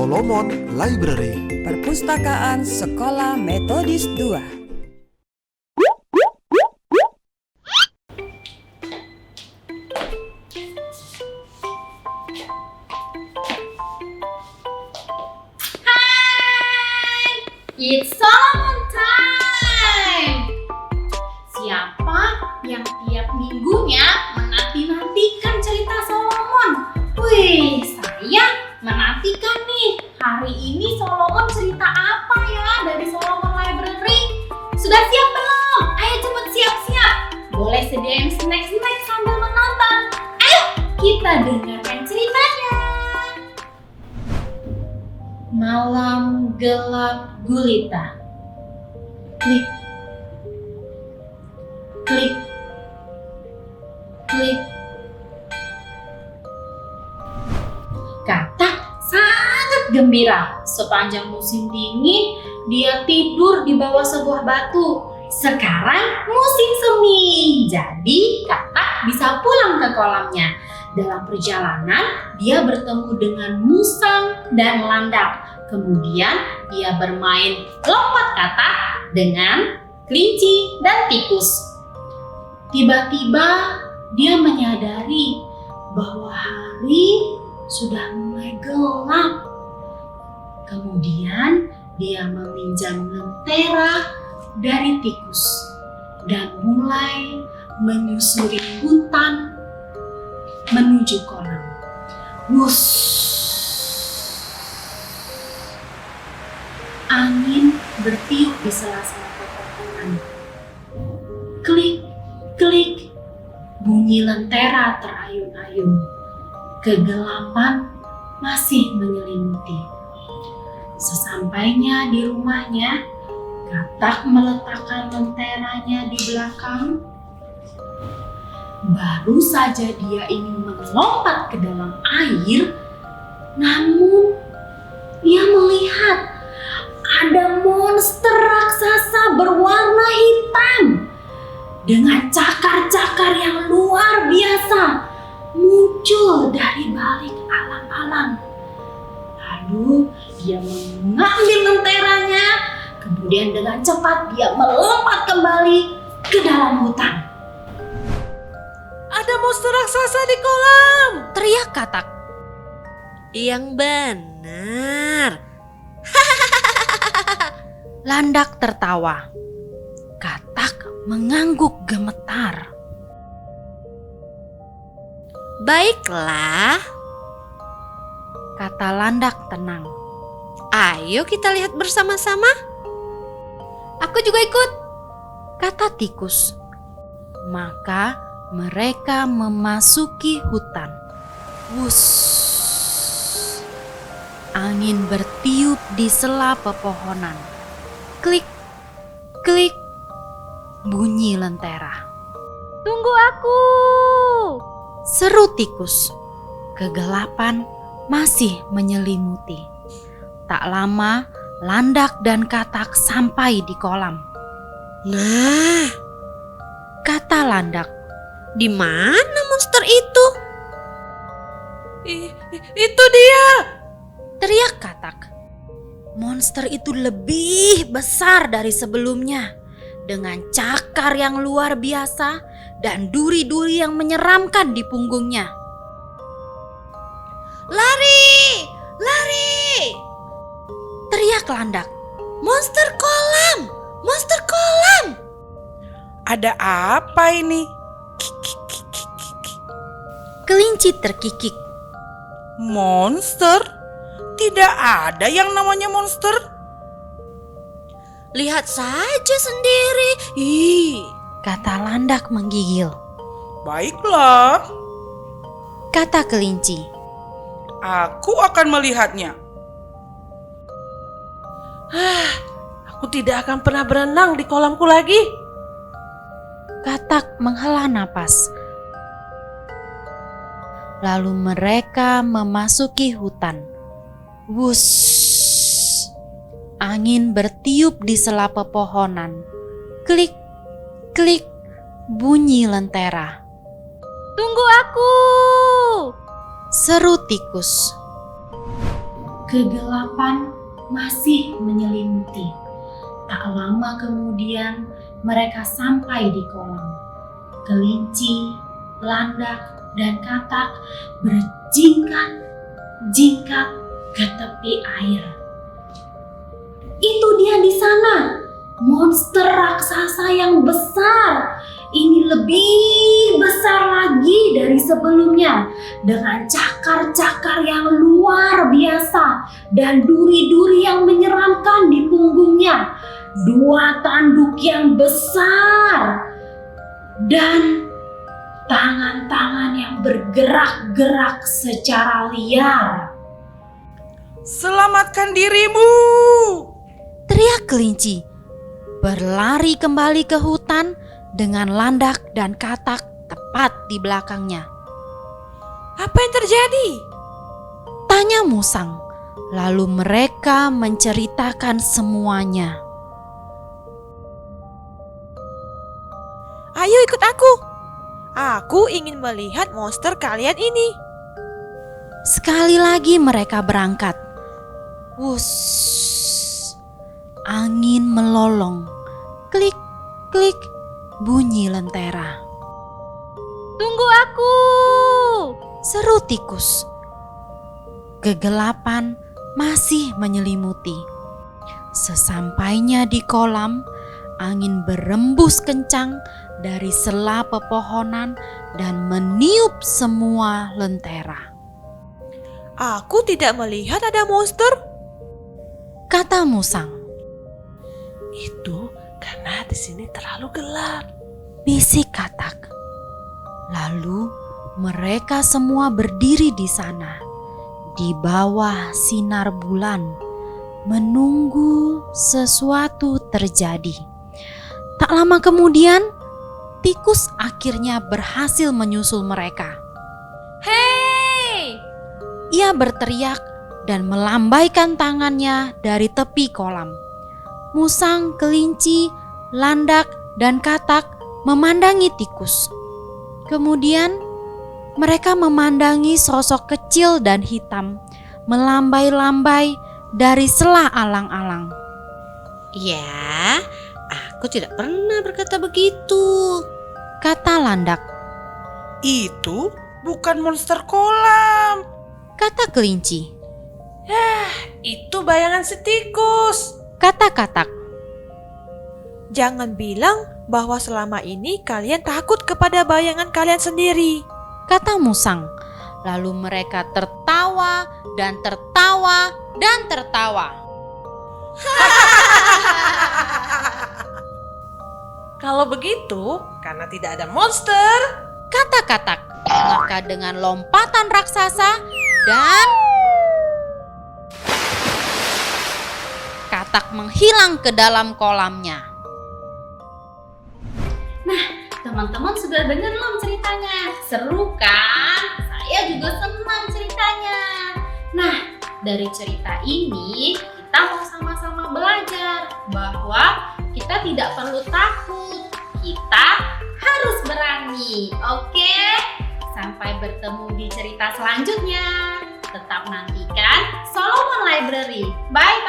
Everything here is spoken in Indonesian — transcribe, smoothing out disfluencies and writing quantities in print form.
Solomon Library. Perpustakaan Sekolah Metodis 2. It's Solomon time! Siapa yang tiap minggunya menanti-nantikan cerita Solomon? Wih, saya menantikan nih. Hari ini Solomon cerita apa ya dari Solomon Library? Sudah siap belum? Ayo cepet siap-siap. Boleh sediain snack-snack sambil menonton. Ayo, kita dengarkan ceritanya. Malam gelap gulita. Klik, klik, klik. Katak sangat gembira. Sepanjang musim dingin, dia tidur di bawah sebuah batu. Sekarang musim semi, jadi Katak bisa pulang ke kolamnya. Dalam perjalanan, dia bertemu dengan musang dan landak. Kemudian dia bermain lompat katak dengan kelinci dan tikus. Tiba-tiba dia menyadari bahwa hari sudah mulai gelap. Kemudian dia meminjam lentera dari tikus dan mulai menyusuri hutan menuju kolam. Wush! Angin bertiup di sela-sela pepohonan. Klik, klik, bunyi lentera terayun-ayun. Kegelapan masih menyelimuti. Sesampainya di rumahnya, Katak meletakkan lenteranya di belakang. Baru saja dia ingin melompat ke dalam air, namun dia melihat ada monster raksasa berwarna hitam dengan cakar-cakar yang luar biasa muncul dari balik alang-alang. Lalu dia mengambil lenteranya, kemudian dengan cepat dia melompat kembali ke dalam hutan. Ada monster raksasa di kolam! Teriak Katak. Yang benar. Landak tertawa. Katak mengangguk gemetar. Baiklah, Kata Landak tenang. ayo kita lihat bersama-sama. Aku juga ikut, kata tikus. Maka mereka memasuki hutan. Wush! Angin bertiup di sela pepohonan. Klik, klik, bunyi lentera. Tunggu aku! Seru tikus. Kegelapan masih menyelimuti. Tak lama, Landak dan Katak sampai di kolam. Nah, Kata Landak. di mana monster itu? Itu dia! Teriak Katak. Monster itu lebih besar dari sebelumnya, dengan cakar yang luar biasa dan duri-duri yang menyeramkan di punggungnya. Lari! Lari! Teriak Landak. Monster kolam! Monster kolam! Ada apa ini? Kelinci terkikik. Monster? Tidak ada yang namanya monster. Lihat saja sendiri. Ih, Kata Landak menggigil. Baiklah, Kata kelinci. aku akan melihatnya. Aku tidak akan pernah berenang di kolamku lagi. Katak menghela napas. Lalu mereka memasuki hutan. Wush! Angin bertiup di sela pepohonan. Klik, klik, bunyi lentera. Tunggu aku! Seru tikus. kegelapan masih menyelimuti. Tak lama kemudian mereka sampai di kolam. Kelinci, landak, dan katak berjingkat-jingkat ke tepi air. Itu dia di sana, monster raksasa yang besar. Ini lebih besar lagi dari sebelumnya, dengan cakar-cakar yang luar biasa dan duri-duri yang menyeramkan di punggungnya. 2 tanduk yang besar dan tangan-tangan yang bergerak-gerak secara liar. Selamatkan dirimu! Teriak kelinci, berlari kembali ke hutan dengan landak dan katak tepat di belakangnya. Apa yang terjadi? Tanya musang, lalu mereka menceritakan semuanya. Ayo ikut aku. Aku ingin melihat monster kalian ini. Sekali lagi mereka berangkat. Wuss, angin melolong. Klik, klik, bunyi lentera. Tunggu aku. Seru tikus. Kegelapan masih menyelimuti. Sesampainya di kolam, angin berembus kencang dari sela pepohonan dan meniup semua lentera. Aku tidak melihat ada monster. Kata musang, Itu karena di sini terlalu gelap. bisik katak. Lalu mereka semua berdiri di sana, di bawah sinar bulan, menunggu sesuatu terjadi. Tak lama kemudian, tikus akhirnya berhasil menyusul mereka. Hei! Ia berteriak dan melambaikan tangannya dari tepi kolam. Musang, kelinci, landak, dan katak memandangi tikus. Kemudian mereka memandangi sosok kecil dan hitam melambai-lambai dari sela alang-alang. Ya, aku tidak pernah berkata begitu. Kata landak. Itu bukan monster kolam. Kata kelinci. Itu bayangan si tikus. Kata katak. Jangan bilang bahwa selama ini kalian takut kepada bayangan kalian sendiri. Kata musang. Lalu mereka tertawa dan tertawa dan tertawa. Kalau begitu, karena tidak ada monster. Kata katak. Maka dengan lompatan raksasa dan katak menghilang ke dalam kolamnya. Teman-teman sudah dengar belum ceritanya? Seru kan? Saya juga senang ceritanya. Nah, dari cerita ini kita mau sama-sama belajar bahwa kita tidak perlu takut. Kita harus berani. Oke? Sampai bertemu di cerita selanjutnya. Tetap nantikan Solomon Library. Bye